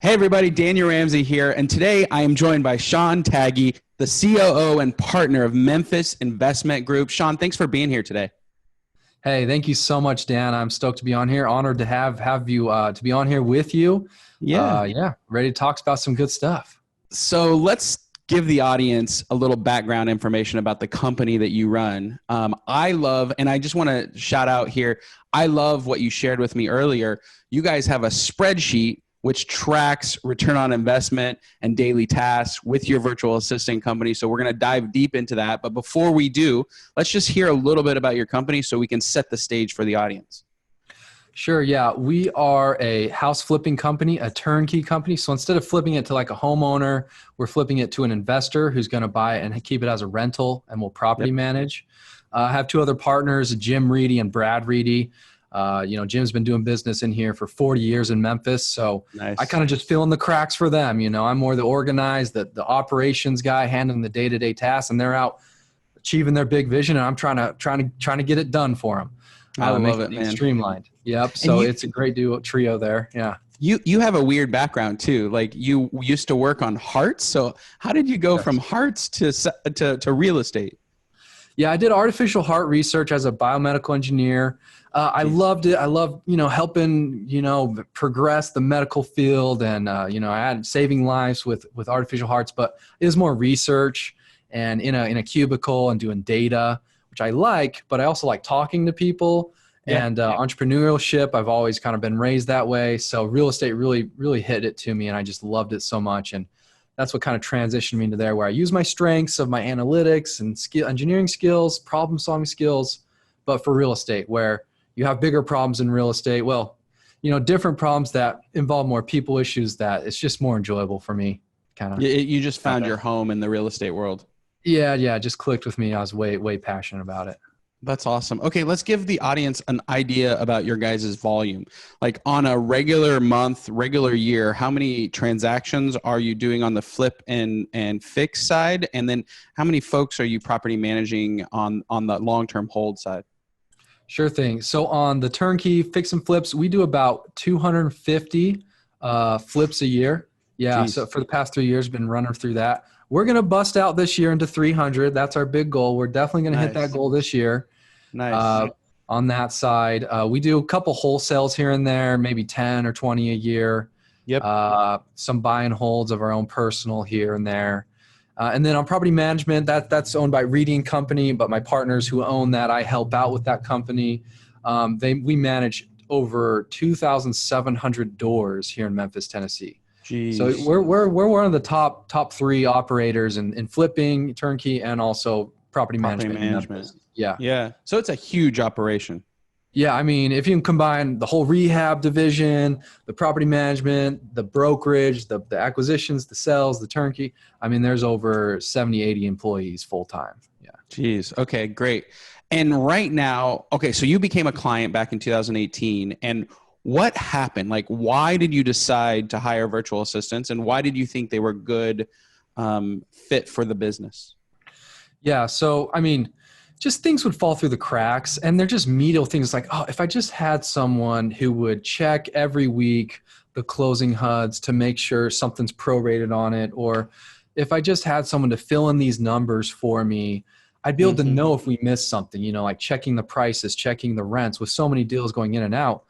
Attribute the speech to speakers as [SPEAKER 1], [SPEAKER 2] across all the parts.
[SPEAKER 1] Hey everybody, Daniel Ramsey here, and today I am joined by Sean Tagge, the COO and partner of Memphis Investment Group. Sean, thanks for being here today.
[SPEAKER 2] Hey, thank you so much, Dan. I'm stoked to be on here. Honored to have you to be on here with you.
[SPEAKER 1] Yeah.
[SPEAKER 2] Ready to talk about some good stuff.
[SPEAKER 1] So let's give the audience a little background information about the company that you run. I love, and I just want to shout out here, I love what you shared with me earlier. You guys have a spreadsheet which tracks return on investment and daily tasks with your virtual assistant company. So we're going to dive deep into that. But before we do, let's just hear a little bit about your company so we can set the stage for the audience.
[SPEAKER 2] Sure. Yeah. We are a house flipping company, a turnkey company. So instead of flipping it to like a homeowner, we're flipping it to an investor who's going to buy it and keep it as a rental and will property manage. I have two other partners, Jim Reedy and Brad Reedy. Jim's been doing business in here for 40 years in Memphis. So nice. I kind of just fill in the cracks for them. I'm more the organized, the operations guy handling the day-to-day tasks, and they're out achieving their big vision. And I'm trying to get it done for them.
[SPEAKER 1] I love it, man.
[SPEAKER 2] Streamlined. Yep. So it's a great trio there. Yeah.
[SPEAKER 1] You have a weird background too. Like you used to work on hearts. So how did you go from hearts to real estate?
[SPEAKER 2] Yeah, I did artificial heart research as a biomedical engineer. I loved it. I loved, helping, progress the medical field, and I had saving lives with artificial hearts. But it was more research and in a cubicle and doing data, which I like. But I also like talking to people and entrepreneurship. I've always kind of been raised that way. So real estate really hit it to me, and I just loved it so much. And that's what kind of transitioned me into there, where I use my strengths of my analytics and engineering skills, problem solving skills, but for real estate, where you have bigger problems in real estate. Well, different problems that involve more people issues, that it's just more enjoyable for me. Kind of.
[SPEAKER 1] You just found your home in the real estate world.
[SPEAKER 2] Yeah. It just clicked with me. I was way passionate about it.
[SPEAKER 1] That's awesome. Okay, let's give the audience an idea about your guys' volume. Like on a regular month, regular year, how many transactions are you doing on the flip and fix side? And then how many folks are you property managing on the long-term hold side?
[SPEAKER 2] Sure thing. So on the turnkey fix and flips, we do about 250 flips a year. Yeah. Jeez. So for the past 3 years, been running through that. We're going to bust out this year into 300. That's our big goal. We're definitely going to hit that goal this year.
[SPEAKER 1] Nice.
[SPEAKER 2] On that side, we do a couple wholesales here and there, maybe 10 or 20 a year.
[SPEAKER 1] Yep.
[SPEAKER 2] Some buy and holds of our own personal here and there. And then on property management, that's owned by Reedy & Company, but my partners who own that, I help out with that company. We manage over 2,700 doors here in Memphis, Tennessee.
[SPEAKER 1] Jeez.
[SPEAKER 2] So we're one of the top three operators in flipping, turnkey, and also property management.
[SPEAKER 1] Yeah. So it's a huge operation.
[SPEAKER 2] Yeah. I mean, if you can combine the whole rehab division, the property management, the brokerage, the acquisitions, the sales, the turnkey, I mean, there's over 70, 80 employees full time. Yeah.
[SPEAKER 1] Jeez. Okay, great. And right now, okay, so you became a client back in 2018, and what happened? Like, why did you decide to hire virtual assistants, and why did you think they were good fit for the business?
[SPEAKER 2] Yeah. So, I mean, just things would fall through the cracks, and they're just medial things like, oh, if I just had someone who would check every week the closing HUDs to make sure something's prorated on it, or if I just had someone to fill in these numbers for me, I'd be able to know if we missed something, like checking the prices, checking the rents. With so many deals going in and out,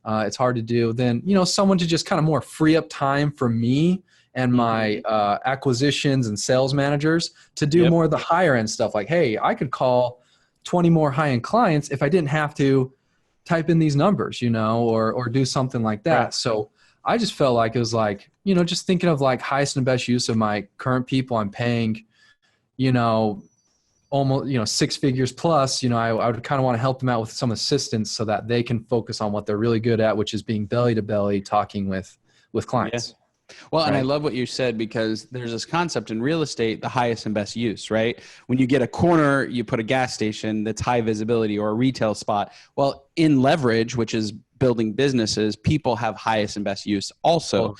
[SPEAKER 2] it's hard to do. Then, someone to just kind of more free up time for me and my acquisitions and sales managers to do more of the higher end stuff. Like, hey, I could call 20 more high end clients if I didn't have to type in these numbers, or do something like that. Right. So I just felt like it was like, just thinking of like highest and best use of my current people I'm paying, almost, 6 figures plus, I would kind of want to help them out with some assistance so that they can focus on what they're really good at, which is being belly to belly talking with clients.
[SPEAKER 1] Yeah. Well, right. And I love what you said, because there's this concept in real estate, the highest and best use, right? When you get a corner, you put a gas station that's high visibility, or a retail spot. Well, in leverage, which is building businesses, people have highest and best use also. Oh.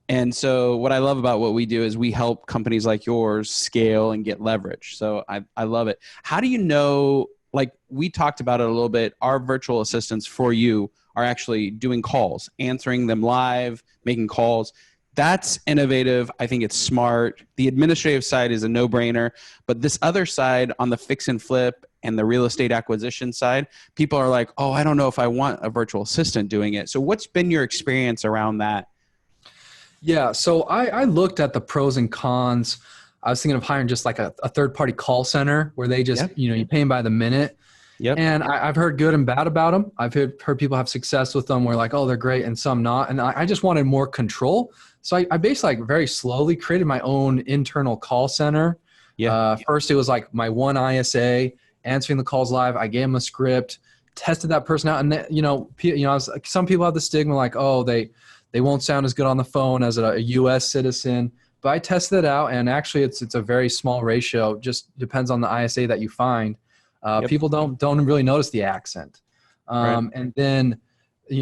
[SPEAKER 1] And so what I love about what we do is we help companies like yours scale and get leverage. So I love it. How do you know, like we talked about it a little bit, our virtual assistants for you are actually doing calls, answering them live, making calls. That's innovative. I think it's smart. The administrative side is a no-brainer, but this other side on the fix and flip and the real estate acquisition side, people are like, oh, I don't know if I want a virtual assistant doing it. So what's been your experience around that?
[SPEAKER 2] Yeah, so I looked at the pros and cons. I was thinking of hiring just like a third-party call center where they just,
[SPEAKER 1] Yep.
[SPEAKER 2] you pay them by the minute.
[SPEAKER 1] Yep.
[SPEAKER 2] And I've heard good and bad about them. I've heard people have success with them where like, oh, they're great, and some not. And I just wanted more control. So I basically like very slowly created my own internal call center.
[SPEAKER 1] Yeah.
[SPEAKER 2] First, it was like my one ISA answering the calls live. I gave them a script, tested that person out. And, I was like, some people have the stigma like, oh, they won't sound as good on the phone as a U.S. citizen. But I tested it out, and actually it's a very small ratio. Just depends on the ISA that you find.
[SPEAKER 1] Yep.
[SPEAKER 2] People don't really notice the accent.
[SPEAKER 1] Right.
[SPEAKER 2] And then,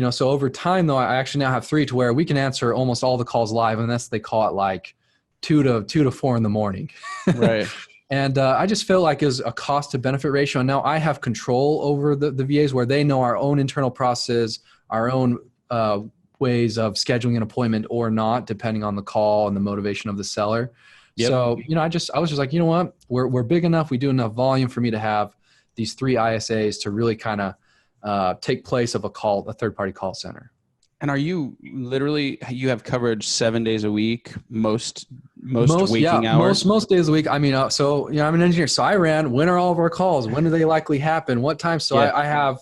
[SPEAKER 2] so over time though, I actually now have 3 to where we can answer almost all the calls live, unless they call it like 2 to 4 in the morning.
[SPEAKER 1] Right.
[SPEAKER 2] And I just feel like is a cost to benefit ratio. And now I have control over the VAs where they know our own internal process, our own ways of scheduling an appointment or not, depending on the call and the motivation of the seller. Yep. So, I was just like, you know what, we're big enough. We do enough volume for me to have these 3 ISAs to really kind of take place of a third-party call center.
[SPEAKER 1] And are you you have coverage 7 days a week, most waking hours?
[SPEAKER 2] Most days of the week. I mean, I'm an engineer. So I ran, when are all of our calls? When do they likely happen? What time? So I have,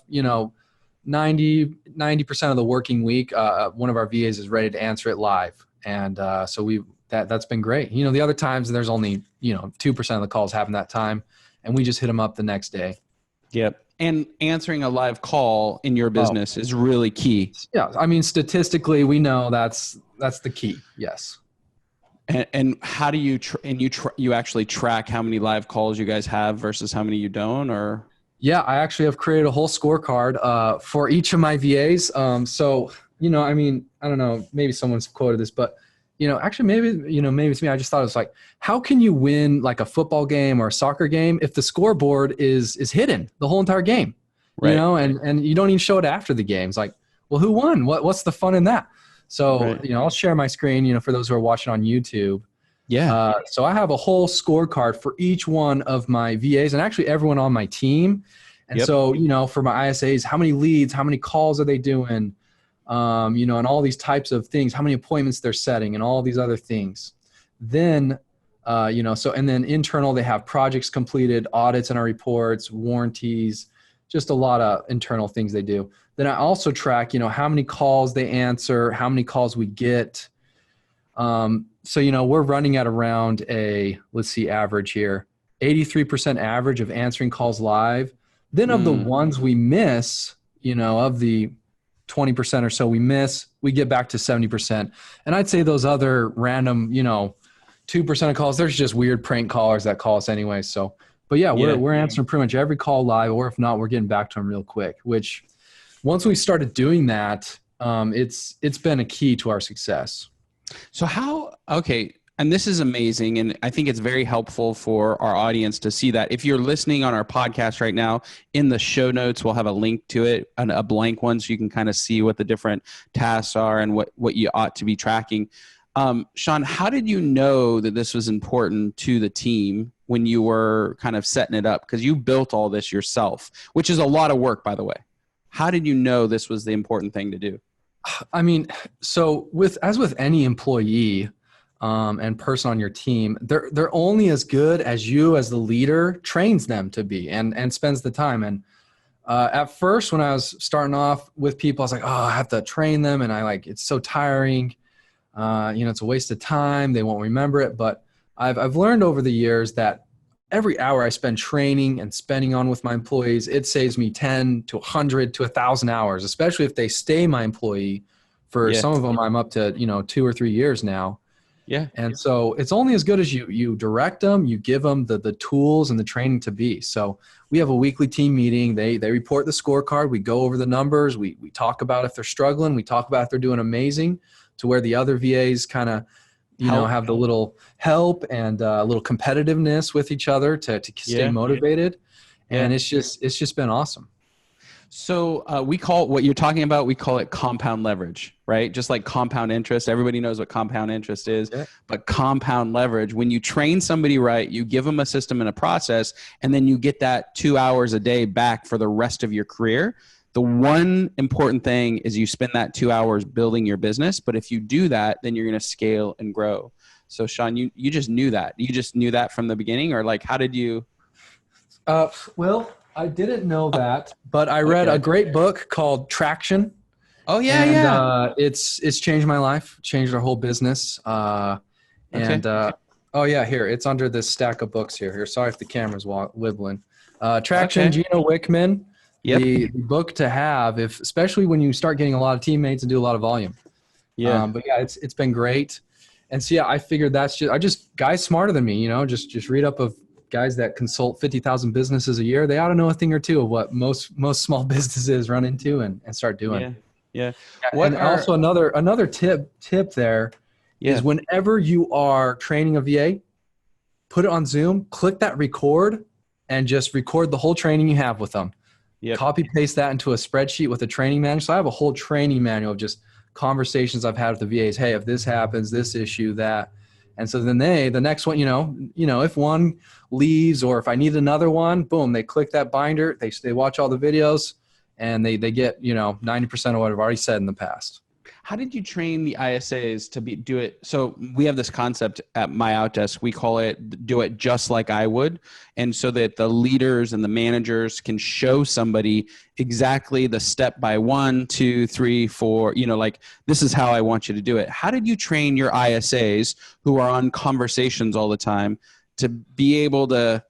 [SPEAKER 2] 90% of the working week, one of our VAs is ready to answer it live. And so that's been great. The other times there's only, 2% of the calls happen that time, and we just hit them up the next day.
[SPEAKER 1] Yep. And answering a live call in your business is really key.
[SPEAKER 2] Yeah. I mean, statistically, we know that's the key. Yes.
[SPEAKER 1] And how do you, you actually track how many live calls you guys have versus how many you don't, or?
[SPEAKER 2] Yeah, I actually have created a whole scorecard for each of my VAs. So, I mean, I don't know, maybe someone's quoted this, but, actually maybe it's me. I just thought it was like, how can you win like a football game or a soccer game if the scoreboard is hidden the whole entire game,
[SPEAKER 1] right.
[SPEAKER 2] And you don't even show it after the game. It's like, well, who won? What's the fun in that? So,
[SPEAKER 1] right.
[SPEAKER 2] I'll share my screen, for those who are watching on YouTube.
[SPEAKER 1] Yeah.
[SPEAKER 2] So I have a whole scorecard for each one of my VAs and actually everyone on my team. And so, for my ISAs, how many leads, how many calls are they doing? And all these types of things, how many appointments they're setting and all these other things. Then, and then internal, they have projects completed, audits in our reports, warranties, just a lot of internal things they do. Then I also track, how many calls they answer, how many calls we get. So, we're running at around average here, 83% average of answering calls live. Then of the ones we miss, of the 20% or so we miss, we get back to 70%. And I'd say those other random, 2% of calls, there's just weird prank callers that call us anyway. So, but we're answering pretty much every call live, or if not, we're getting back to them real quick, which once we started doing that, it's been a key to our success.
[SPEAKER 1] So and this is amazing, and I think it's very helpful for our audience to see that. If you're listening on our podcast right now, in the show notes, we'll have a link to it, a blank one, so you can kind of see what the different tasks are and what you ought to be tracking. Sean, how did you know that this was important to the team when you were kind of setting it up? Because you built all this yourself, which is a lot of work, by the way. How did you know this was the important thing to do?
[SPEAKER 2] I mean, so as with any employee and person on your team, they're only as good as you as the leader trains them to be and spends the time. And at first, when I was starting off with people, I was like, oh, I have to train them, and it's so tiring. It's a waste of time. They won't remember it. But I've learned over the years that every hour I spend training and spending on with my employees, it saves me 10 to 100 to 1,000 hours, especially if they stay my employee for some of them. I'm up to, 2 or 3 years now.
[SPEAKER 1] Yeah.
[SPEAKER 2] And so it's only as good as you direct them, you give them the tools and the training to be. So we have a weekly team meeting. They report the scorecard. We go over the numbers. We talk about if they're struggling. We talk about if they're doing amazing, to where the other VAs kind of, have the little help and a little competitiveness with each other to stay motivated. And it's just been awesome.
[SPEAKER 1] So we call what you're talking about, we call it compound leverage, right? Just like compound interest. Everybody knows what compound interest is,
[SPEAKER 2] Yeah.
[SPEAKER 1] but compound leverage, when you train somebody right, you give them a system and a process, and then you get that 2 hours a day back for the rest of your career. The one important thing is you spend that 2 hours building your business. But if you do that, then you're going to scale and grow. So Sean, you just knew that. You just knew that from the beginning, or like, how did you?
[SPEAKER 2] Well, I didn't know that, but I read
[SPEAKER 1] Okay.
[SPEAKER 2] a great book called Traction.
[SPEAKER 1] Oh yeah,
[SPEAKER 2] And
[SPEAKER 1] yeah.
[SPEAKER 2] it's changed my life, changed our whole business.
[SPEAKER 1] Okay.
[SPEAKER 2] Oh yeah, here it's under this stack of books here. Sorry if the camera's wibbling. Traction,
[SPEAKER 1] Okay.
[SPEAKER 2] Gino Wickman,
[SPEAKER 1] Yep.
[SPEAKER 2] the book to have, if especially when you start getting a lot of teammates and do a lot of volume.
[SPEAKER 1] Yeah.
[SPEAKER 2] But yeah, it's been great. And so yeah, I figured that's just guys smarter than me, just read up of guys that consult 50,000 businesses a year. They ought to know a thing or two of what most small businesses run into and start doing.
[SPEAKER 1] Yeah. Yeah.
[SPEAKER 2] And also another tip there
[SPEAKER 1] Yeah.
[SPEAKER 2] is whenever you are training a VA, put it on Zoom, click that record and just record the whole training you have with them.
[SPEAKER 1] Yep.
[SPEAKER 2] Copy paste that into a spreadsheet with a training manual. So I have a whole training manual of just conversations I've had with the VAs. Hey, if this happens, this issue, that. And so then the next one, if one leaves or if I need another one, boom, they click that binder, they watch all the videos and they get, 90% of what I've already said in the past.
[SPEAKER 1] How did you train the ISAs to do it? So we have this concept at MyOutDesk. We call it do it just like I would. And so that the leaders and the managers can show somebody exactly the step by 1, 2, 3, 4, like this is how I want you to do it. How did you train your ISAs who are on conversations all the time to be able to,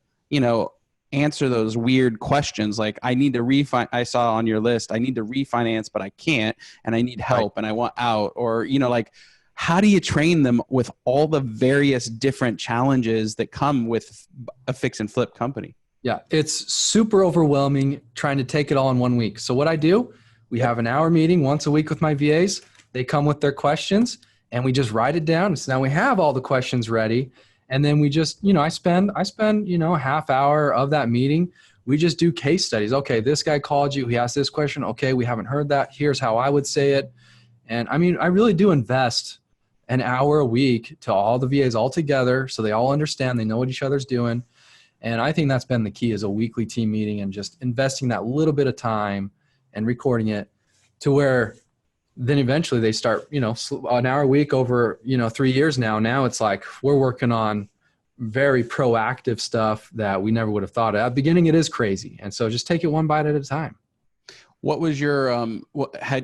[SPEAKER 1] answer those weird questions like I need to I saw on your list, I need to refinance, but I can't, and I need help and I want out, or, like, how do you train them with all the various different challenges that come with a fix and flip company?
[SPEAKER 2] Yeah, it's super overwhelming trying to take it all in 1 week. So what I do, we have an hour meeting once a week with my VAs. They come with their questions and we just write it down. So now we have all the questions ready. And then we just, I spend, a half hour of that meeting. We just do case studies. Okay, this guy called you. He asked this question. Okay, we haven't heard that. Here's how I would say it. And I really do invest an hour a week to all the VAs all together so they all understand, they know what each other's doing. And I think that's been the key is a weekly team meeting and just investing that little bit of time and recording it to where then eventually they start, an hour a week over, 3 years now. Now it's like we're working on very proactive stuff that we never would have thought of. At the beginning, it is crazy. And so just take it one bite at a time.
[SPEAKER 1] What was your,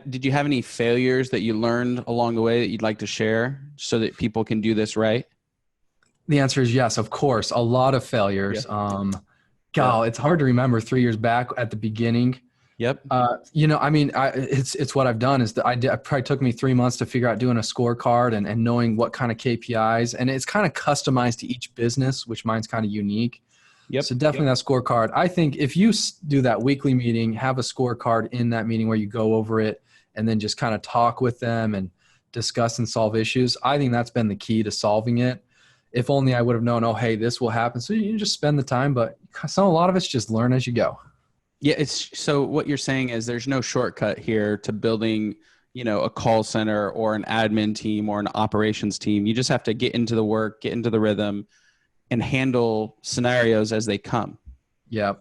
[SPEAKER 1] did you have any failures that you learned along the way that you'd like to share so that people can do this right?
[SPEAKER 2] The answer is yes, of course. A lot of failures.
[SPEAKER 1] Yeah.
[SPEAKER 2] It's hard to remember 3 years back at the beginning.
[SPEAKER 1] Yep.
[SPEAKER 2] It's what I've done is that it probably took me 3 months to figure out doing a scorecard and knowing what kind of KPIs, and it's kind of customized to each business, which mine's kind of unique.
[SPEAKER 1] Yep.
[SPEAKER 2] So definitely that scorecard. I think if you do that weekly meeting, have a scorecard in that meeting where you go over it and then just kind of talk with them and discuss and solve issues. I think that's been the key to solving it. If only I would have known, oh, hey, this will happen. So you just spend the time, but a lot of it's just learn as you go.
[SPEAKER 1] Yeah, so what you're saying is there's no shortcut here to building, a call center or an admin team or an operations team. You just have to get into the work, get into the rhythm, and handle scenarios as they come.
[SPEAKER 2] Yeah.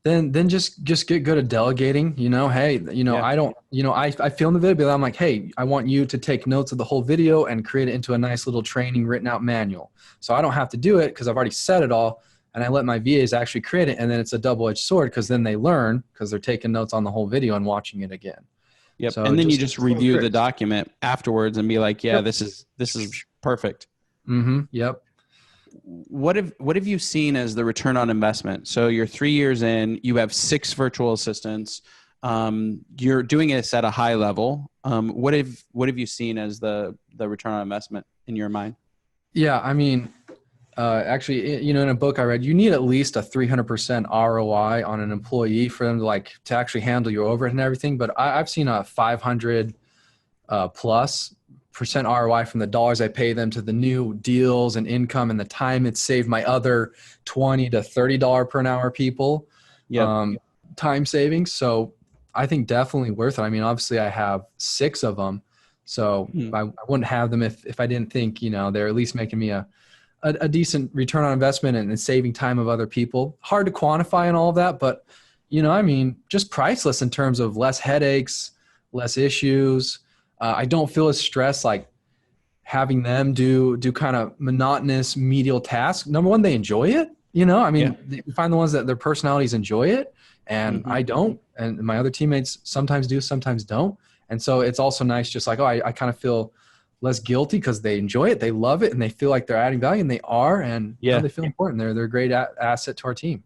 [SPEAKER 2] Then just get good at delegating, hey,
[SPEAKER 1] Yeah.
[SPEAKER 2] I don't, I film the video, but I'm like, hey, I want you to take notes of the whole video and create it into a nice little training written out manual. So I don't have to do it because I've already said it all. And I let my VAs actually create it. And then it's a double-edged sword because then they learn because they're taking notes on the whole video and watching it again.
[SPEAKER 1] Yep.
[SPEAKER 2] So
[SPEAKER 1] and then you just review the document afterwards and be like, yeah,
[SPEAKER 2] Yep.
[SPEAKER 1] this is perfect.
[SPEAKER 2] Mm-hmm. Yep.
[SPEAKER 1] What have you seen as the return on investment? So you're 3 years in, you have 6 virtual assistants. You're doing this at a high level. What have you seen as the return on investment in your mind?
[SPEAKER 2] Yeah. Actually, in a book I read, you need at least a 300% ROI on an employee for them to actually handle your overhead and everything. But I've seen a 500 plus percent ROI from the dollars I pay them to the new deals and income and the time it's saved my other $20 to $30 per an hour people.
[SPEAKER 1] Yeah.
[SPEAKER 2] Time savings. So I think definitely worth it. I mean, obviously I have 6 of them, so I wouldn't have them if I didn't think, they're at least making me a decent return on investment and saving time of other people. Hard to quantify and all of that, but I mean, just priceless in terms of less headaches, less issues. I don't feel as stressed like having them do kind of monotonous medial tasks. Number one, they enjoy it. I mean, you find the ones that their personalities enjoy it, and I don't, and my other teammates sometimes do, sometimes don't. And so it's also nice, just like, I kind of feel less guilty because they enjoy it, they love it, and they feel like they're adding value, and they are, and they feel important. They're a great asset to our team.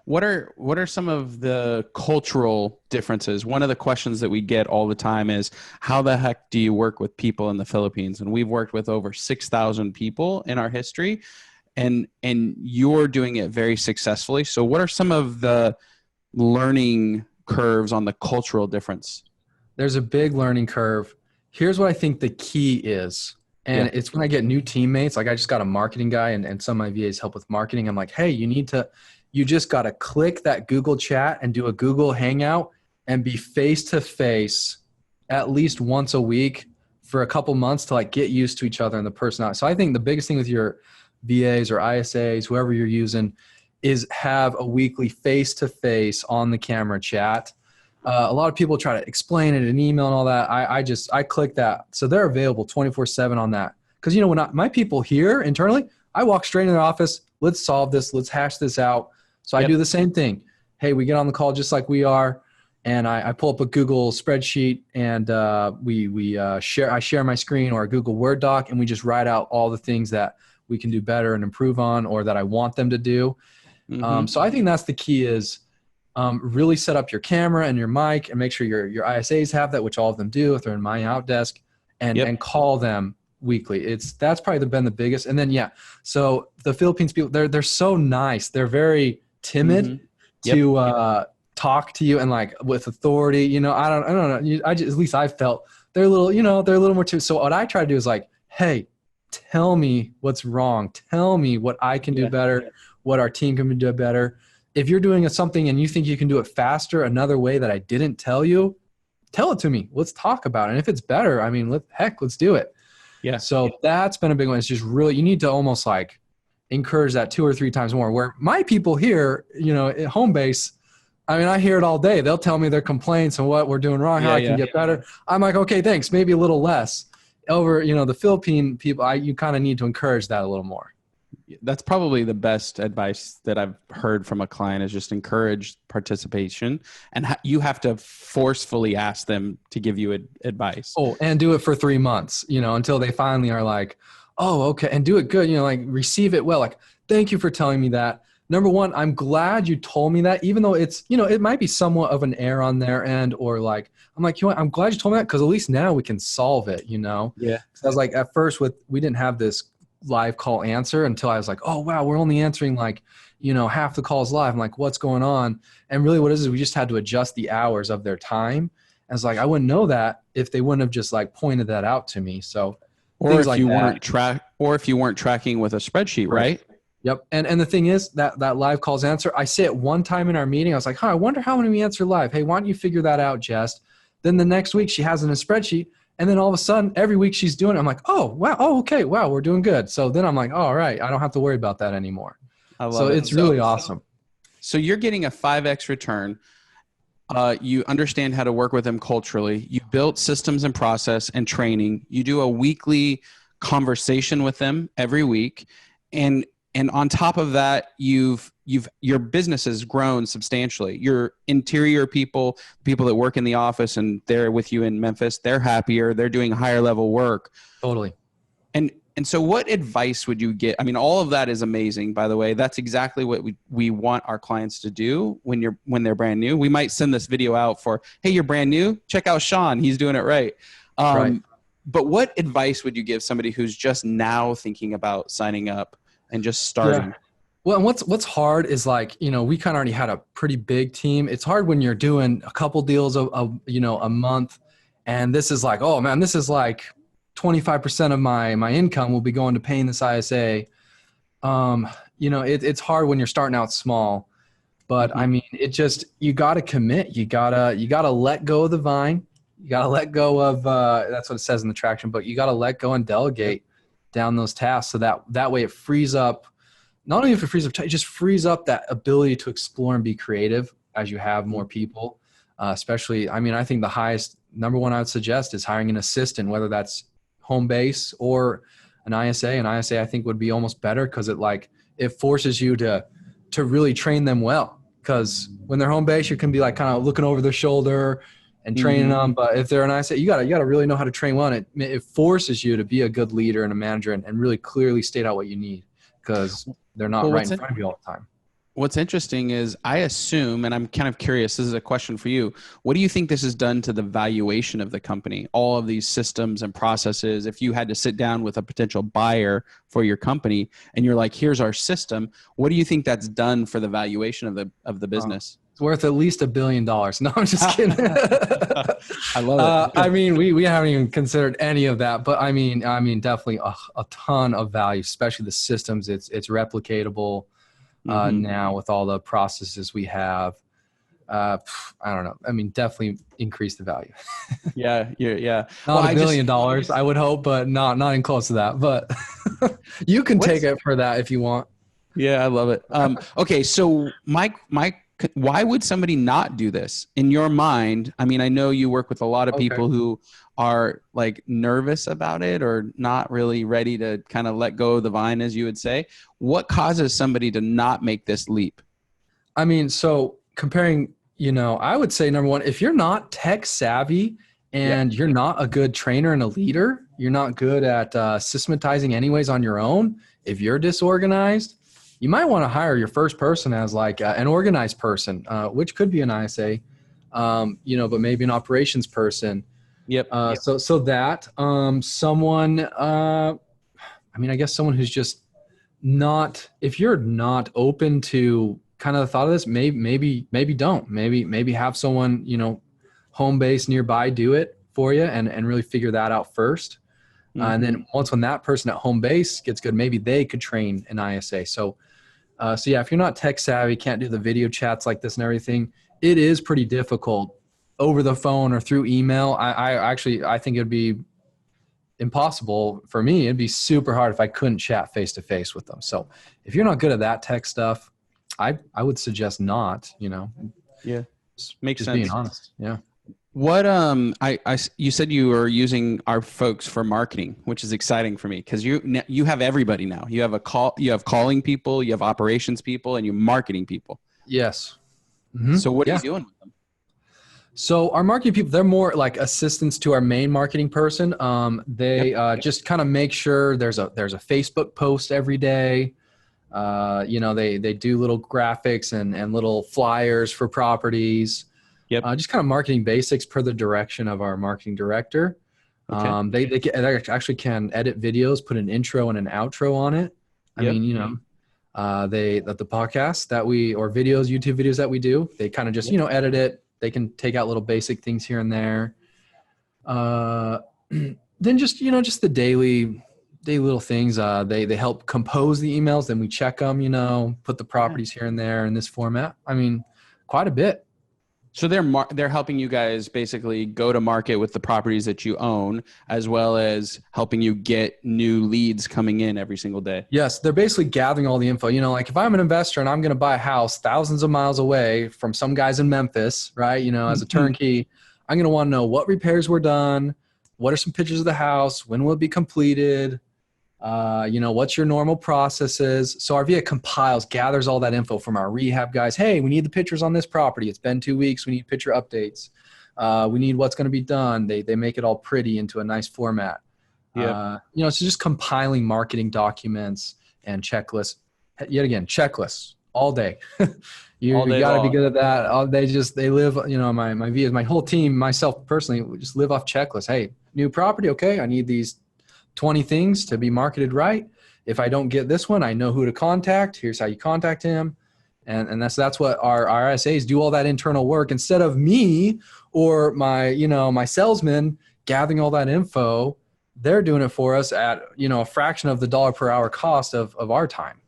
[SPEAKER 1] What are some of the cultural differences? One of the questions that we get all the time is, how the heck do you work with people in the Philippines? And we've worked with over 6,000 people in our history, and you're doing it very successfully. So what are some of the learning curves on the cultural difference?
[SPEAKER 2] There's a big learning curve. Here's what I think the key is. And it's when I get new teammates, like I just got a marketing guy and some of my VAs help with marketing. I'm like, hey, you just got to click that Google chat and do a Google Hangout and be face-to-face at least once a week for a couple months to like get used to each other and the personality. So I think the biggest thing with your VAs or ISAs, whoever you're using, is have a weekly face-to-face on the camera chat. A lot of people try to explain it in email and all that. I click that. So they're available 24/7 on that. Because, when my people here internally, I walk straight in their office. Let's solve this. Let's hash this out. So I do the same thing. Hey, we get on the call just like we are. And I pull up a Google spreadsheet and I share my screen or a Google Word doc, and we just write out all the things that we can do better and improve on, or that I want them to do. So I think that's the key is really set up your camera and your mic and make sure your ISAs have that, which all of them do if they're in MyOutDesk, and call them weekly. That's probably been the biggest. And then, so the Philippines people, they're so nice. They're very timid to talk to you and like with authority, I don't know. At least I felt they're a little more timid. So what I try to do is like, hey, tell me what's wrong. Tell me what I can do better, what our team can do better. If you're doing something and you think you can do it faster, another way that I didn't tell you, tell it to me. Let's talk about it. And if it's better, I mean, let's do it. Yeah. So that's been a big one. It's just really, you need to almost like encourage that 2 or 3 times more. Where my people here, at home base, I mean, I hear it all day. They'll tell me their complaints and what we're doing wrong, how I can get better. I'm like, okay, thanks. Maybe a little less. Over, the Philippine people, you kind of need to encourage that a little more.
[SPEAKER 1] That's probably the best advice that I've heard from a client, is just encourage participation, and you have to forcefully ask them to give you advice.
[SPEAKER 2] Oh, and do it for 3 months, until they finally are like, oh, okay. And do it good, like receive it well. Like, thank you for telling me that. Number one, I'm glad you told me that, even though it's, it might be somewhat of an error on their end, or like, I'm like, I'm glad you told me that, because at least now we can solve it, Yeah. So I was like, at first we didn't have this live call answer until I was like, oh, wow, we're only answering like, half the calls live. I'm like, what's going on? And really what it is we just had to adjust the hours of their time. And it's like, I wouldn't know that if they wouldn't have just like pointed that out to me. So,
[SPEAKER 1] or if you weren't tracking with a spreadsheet, right?
[SPEAKER 2] Yep. And the thing is that live calls answer, I say it one time in our meeting. I was like, I wonder how many we answer live. Hey, why don't you figure that out, Jess? Then the next week she has it in a spreadsheet. And then all of a sudden, every week she's doing it. I'm like, oh, wow. Oh, okay. Wow. We're doing good. So then I'm like, all right. I don't have to worry about that anymore. I love it. It's really awesome.
[SPEAKER 1] So you're getting a 5X return. You understand how to work with them culturally. You built systems and process and training. You do a weekly conversation with them every week. And on top of that, your business has grown substantially. Your interior people that work in the office and they're with you in Memphis, they're happier. They're doing higher level work.
[SPEAKER 2] Totally.
[SPEAKER 1] And so what advice would you get? I mean, all of that is amazing, by the way. That's exactly what we want our clients to do when they're brand new. We might send this video out for, hey, you're brand new? Check out Sean. He's doing it right. Right. But what advice would you give somebody who's just now thinking about signing up and just starting?
[SPEAKER 2] Yeah. Well, and what's hard is like, we kind of already had a pretty big team. It's hard when you're doing a couple deals a month, and this is like, oh man, this is like 25% of my income will be going to paying this ISA. It's hard when you're starting out small. But I mean, it just, you got to commit. You gotta let go of the vine. You got to let go of, that's what it says in the traction book. You got to let go and delegate down those tasks. So that way it frees up, not only if it frees up, it just frees up that ability to explore and be creative as you have more people. Especially, I mean, I think the highest, number one I would suggest is hiring an assistant, whether that's home base or an ISA. An ISA I think would be almost better because it forces you to really train them well. Because when they're home base, you can be like kind of looking over their shoulder and training them. But if they're an ISA, you gotta really know how to train well. And it forces you to be a good leader and a manager and really clearly state out what you need because they're not right in front of you all the time.
[SPEAKER 1] What's interesting is I assume, and I'm kind of curious, this is a question for you. What do you think this has done to the valuation of the company? All of these systems and processes, if you had to sit down with a potential buyer for your company and you're like, here's our system, what do you think that's done for the valuation of the business?
[SPEAKER 2] It's worth at least $1 billion. No, I'm just kidding.
[SPEAKER 1] I love it.
[SPEAKER 2] I mean, we haven't even considered any of that, but I mean, definitely a ton of value, especially the systems. It's replicatable. Now with all the processes we have, I don't know. I mean, definitely increase the value.
[SPEAKER 1] Yeah.
[SPEAKER 2] Not $1 billion, I would hope, but not even close to that. But you can take it for that if you want.
[SPEAKER 1] Yeah, I love it. Okay, so Mike, why would somebody not do this in your mind? I mean, I know you work with a lot of people who are like nervous about it or not really ready to kind of let go of the vine, as you would say. What causes somebody to not make this leap?
[SPEAKER 2] I mean, so comparing, I would say number one, if you're not tech savvy and you're not a good trainer and a leader, you're not good at systematizing anyways on your own. If you're disorganized, you might want to hire your first person as like an organized person, which could be an ISA, but maybe an operations person.
[SPEAKER 1] Yep.
[SPEAKER 2] So that someone, I mean, I guess someone who's just not, if you're not open to kind of the thought of this, maybe don't, maybe have someone, home base nearby do it for you and really figure that out first. And then when that person at home base gets good, maybe they could train an ISA. So yeah, if you're not tech savvy, can't do the video chats like this and everything, it is pretty difficult over the phone or through email. I think it'd be impossible for me. It'd be super hard if I couldn't chat face to face with them. So if you're not good at that tech stuff, I would suggest not,
[SPEAKER 1] Yeah. Makes sense.
[SPEAKER 2] Being honest. Yeah.
[SPEAKER 1] What you said you were using our folks for marketing, which is exciting for me because you have everybody now. You have calling people, you have operations people, and you marketing people.
[SPEAKER 2] Yes.
[SPEAKER 1] So what are you doing with them?
[SPEAKER 2] So our marketing people, they're more like assistants to our main marketing person. They just kind of make sure there's a Facebook post every day. They do little graphics and little flyers for properties. Yep. Just kind of marketing basics per the direction of our marketing director. Okay. They actually can edit videos, put an intro and an outro on it. I mean, the podcast or videos, YouTube videos that we do, they kind of just, edit it. They can take out little basic things here and there. Then just the daily little things. They help compose the emails. Then we check them, put the properties here and there in this format. I mean, quite a bit.
[SPEAKER 1] So they're helping you guys basically go to market with the properties that you own, as well as helping you get new leads coming in every single day.
[SPEAKER 2] Yes, they're basically gathering all the info. Like if I'm an investor and I'm going to buy a house thousands of miles away from some guys in Memphis, right? As a turnkey, I'm going to want to know what repairs were done, what are some pictures of the house, when will it be completed, what's your normal processes. So our VA gathers all that info from our rehab guys. Hey, we need the pictures on this property. It's been 2 weeks. We need picture updates. We need what's going to be done. They make it all pretty into a nice format. Yeah. So just compiling marketing documents and checklists. Yet again, checklists all day. You got to be good at that. They live, my VAs, my whole team, myself personally, we just live off checklists. Hey, new property. Okay. I need these 20 things to be marketed right. If I don't get this one, I know who to contact. Here's how you contact him. And that's what our RSAs do, all that internal work instead of me or my salesman gathering all that info. They're doing it for us at, a fraction of the dollar per hour cost of our time.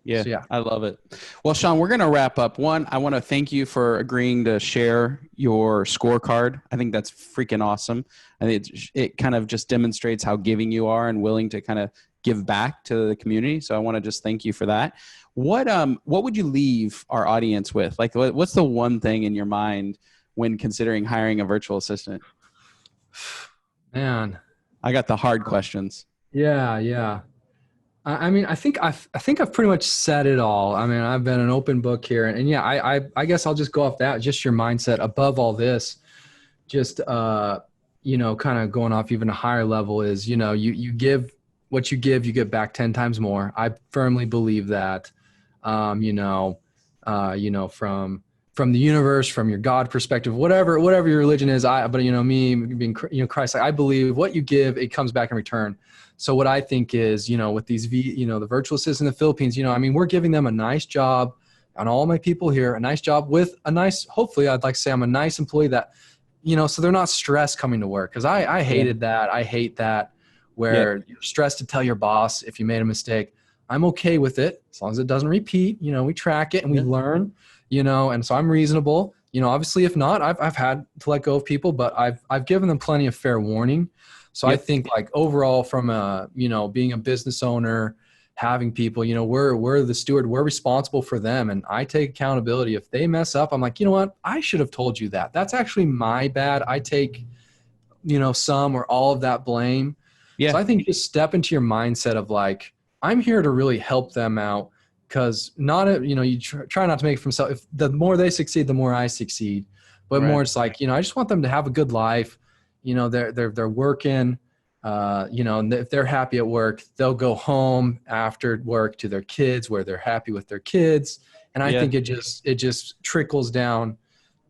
[SPEAKER 1] Yeah,
[SPEAKER 2] So yeah.
[SPEAKER 1] I love it. Well, Sean, we're going to wrap up. One, I want to thank you for agreeing to share your scorecard. I think that's freaking awesome. I think it kind of just demonstrates how giving you are and willing to kind of give back to the community. So I want to just thank you for that. What would you leave our audience with? Like, what's the one thing in your mind when considering hiring a virtual assistant?
[SPEAKER 2] Man.
[SPEAKER 1] I got the hard questions.
[SPEAKER 2] Yeah, yeah. I mean, I think I've pretty much said it all. I mean, I've been an open book here, and yeah, I guess I'll just go off that. Just your mindset above all this, just kind of going off even a higher level is, you give what you give, you get back 10 times more. I firmly believe that. From the universe, from your God perspective, whatever your religion is. But me being, Christ, I believe what you give, it comes back in return. So what I think is, with these the virtual assistants in the Philippines, we're giving them a nice job, and all my people here, a nice job with a nice, hopefully I'd like to say I'm a nice employee that, so they're not stressed coming to work. Cause I hated that. I hate that where you're stressed to tell your boss if you made a mistake. I'm okay with it as long as it doesn't repeat. We track it and we learn, and so I'm reasonable. Obviously, if not, I've had to let go of people, but I've given them plenty of fair warning. So I think like overall from being a business owner, having people, we're the steward, we're responsible for them. And I take accountability. If they mess up, I'm like, you know what? I should have told you that. That's actually my bad. I take, some or all of that blame.
[SPEAKER 1] Yeah.
[SPEAKER 2] So I think just step into your mindset of like, I'm here to really help them out, because you try not to make it from self. If the more they succeed, the more I succeed. But more it's like, I just want them to have a good life. They're working, and if they're happy at work, they'll go home after work to their kids where they're happy with their kids. And I think it just trickles down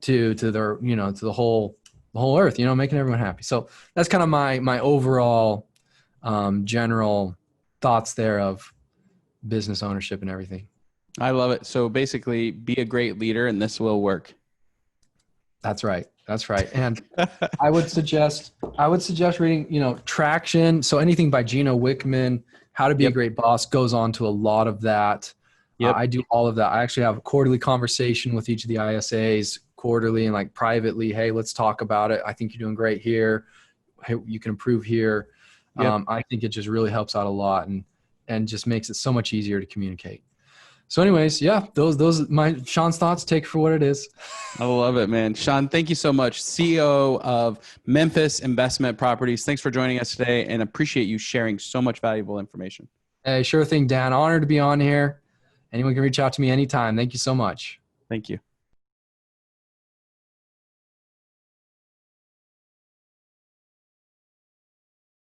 [SPEAKER 2] to their, to the whole earth, making everyone happy. So that's kind of my overall general thoughts there of business ownership and everything.
[SPEAKER 1] I love it. So basically be a great leader and this will work.
[SPEAKER 2] That's right. And I would suggest reading, Traction. So anything by Gino Wickman, How to Be a Great Boss, goes on to a lot of that. I do all of that. I actually have a quarterly conversation with each of the ISAs quarterly and like privately. Hey, let's talk about it. I think you're doing great here. Hey, you can improve here. I think it just really helps out a lot and just makes it so much easier to communicate. So anyways, those my Sean's thoughts. Take it for what it is.
[SPEAKER 1] I love it, man. Sean, thank you so much. CEO of Memphis Investment Properties. Thanks for joining us today and appreciate you sharing so much valuable information.
[SPEAKER 2] Hey, sure thing, Dan. Honored to be on here. Anyone can reach out to me anytime. Thank you so much.
[SPEAKER 1] Thank you.